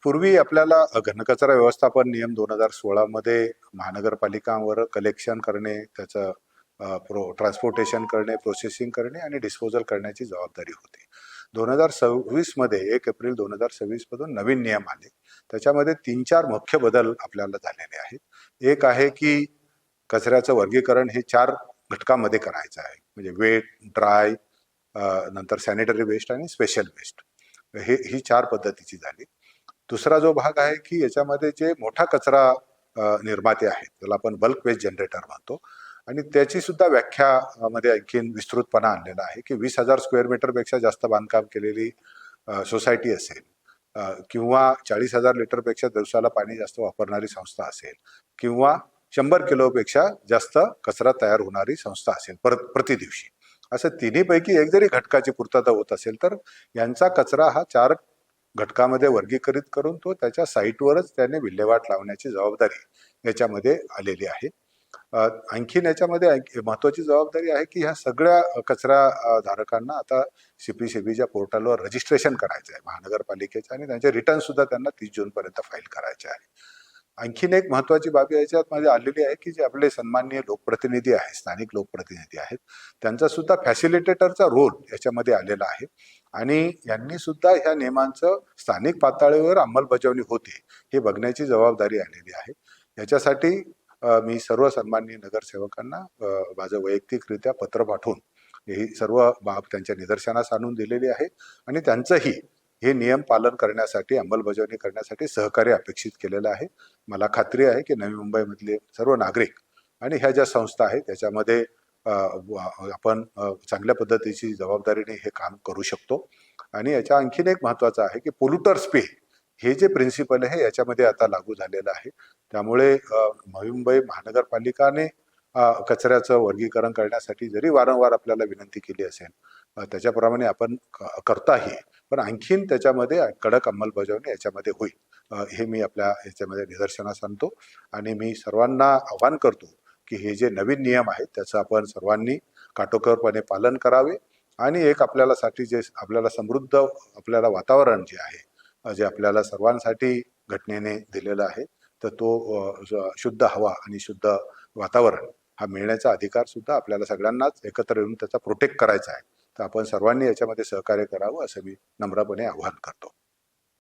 पूर्वी आपल्याला घनकचरा व्यवस्थापन नियम 2016 मध्ये महानगरपालिकांवर कलेक्शन करणे, त्याचं ट्रान्सपोर्टेशन करणे, प्रोसेसिंग करणे आणि डिस्पोजल करण्याची जबाबदारी होती. 2026 मध्ये 1 एप्रिल 2026 मधून नवीन नियम आले. त्याच्यामध्ये 3-4 मुख्य बदल आपल्याला झालेले आहेत. एक आहे की कचऱ्याचं वर्गीकरण हे 4 घटकामध्ये करायचं आहे. म्हणजे वेट, ड्राय, नंतर सॅनिटरी वेस्ट आणि स्पेशल वेस्ट. ही 4 पद्धतीची झाली. दुसरा जो भाग आहे की याच्यामध्ये जे मोठा कचरा निर्माते आहेत, त्याला आपण बल्क वेस्ट जनरेटर म्हणतो, आणि त्याची सुद्धा व्याख्या मध्ये आणखीन विस्तृतपणा आणलेला आहे की 20,000 स्क्वेअर मीटर पेक्षा जास्त बांधकाम केलेली सोसायटी असेल, किंवा 40,000 लिटर पेक्षा दिवसाला पाणी जास्त वापरणारी संस्था असेल, किंवा 100 किलोपेक्षा जास्त कचरा तयार होणारी संस्था असेल प्रति दिवशी, असं तिन्हीपैकी एक जरी घटकाची पूर्तता होत असेल तर यांचा कचरा हा 4 घटकामध्ये वर्गीकृत करून तो त्याच्या साईटवरच त्याने विल्हेवाट लावण्याची जबाबदारी याच्यामध्ये आलेली आहे. आणखीन याच्यामध्ये महत्वाची जबाबदारी आहे की ह्या सगळ्या कचरा धारकांना आता सीपीसीबीच्या पोर्टलवर रजिस्ट्रेशन करायचं आहे महानगरपालिकेचं, आणि त्यांचे रिटर्न सुद्धा त्यांना 30 जून पर्यंत फाईल करायचे आहे. आणखीन एक महत्वाची बाब याच्यात मध्ये आलेली आहे की जे आपले सन्माननीय लोकप्रतिनिधी आहेत, स्थानिक लोकप्रतिनिधी आहेत, त्यांचा सुद्धा फॅसिलिटेटरचा रोल याच्यामध्ये आलेला आहे, आणि यांनी सुद्धा ह्या नियमांचं स्थानिक पातळीवर अंमलबजावणी होते हे बघण्याची जबाबदारी आलेली आहे. याच्यासाठी मी सर्व सन्माननीय नगरसेवकांना माझं वैयक्तिकरित्या पत्र पाठवून ही सर्व बाब त्यांच्या निदर्शनास आणून दिलेली आहे, आणि त्यांचंही हे नियम पालन करण्यासाठी, अंमलबजावणी करण्यासाठी सहकार्य अपेक्षित केलेलं आहे. मला खात्री आहे की नवी मुंबईमधले सर्व नागरिक आणि ह्या ज्या संस्था आहेत त्याच्यामध्ये आपण चांगल्या पद्धतीची जबाबदारीने हे काम करू शकतो. आणि याच्या आणखीन एक महत्वाचं आहे की पोल्युटर्स पे हे जे प्रिन्सिपल आहे याच्यामध्ये आता लागू झालेलं आहे. त्यामुळे नवी मुंबई महानगरपालिकाने कचऱ्याचं वर्गीकरण करण्यासाठी जरी वारंवार आपल्याला विनंती केली असेल, त्याच्याप्रमाणे आपण करताही, पण आणखीन त्याच्यामध्ये कडक अंमलबजावणी याच्यामध्ये होईल हे मी आपल्या याच्यामध्ये निदर्शनास आणतो. आणि मी सर्वांना आवाहन करतो की हे जे नवीन नियम आहेत त्याचं आपण सर्वांनी काटेकोरपणे पालन करावे, आणि एक आपल्याला जे आपल्याला समृद्ध आपल्याला वातावरण जे आहे, जे आपल्याला सर्वांसाठी घटनेने दिलेलं आहे, तर तो शुद्ध हवा आणि शुद्ध वातावरण हा मिळण्याचा अधिकार सुद्धा आपल्याला सगळ्यांनाच एकत्र येऊन त्याचा प्रोटेक्ट करायचा आहे. तर आपण सर्वांनी याच्यामध्ये सहकार्य करावं असं मी नम्रपणे आवाहन करतो.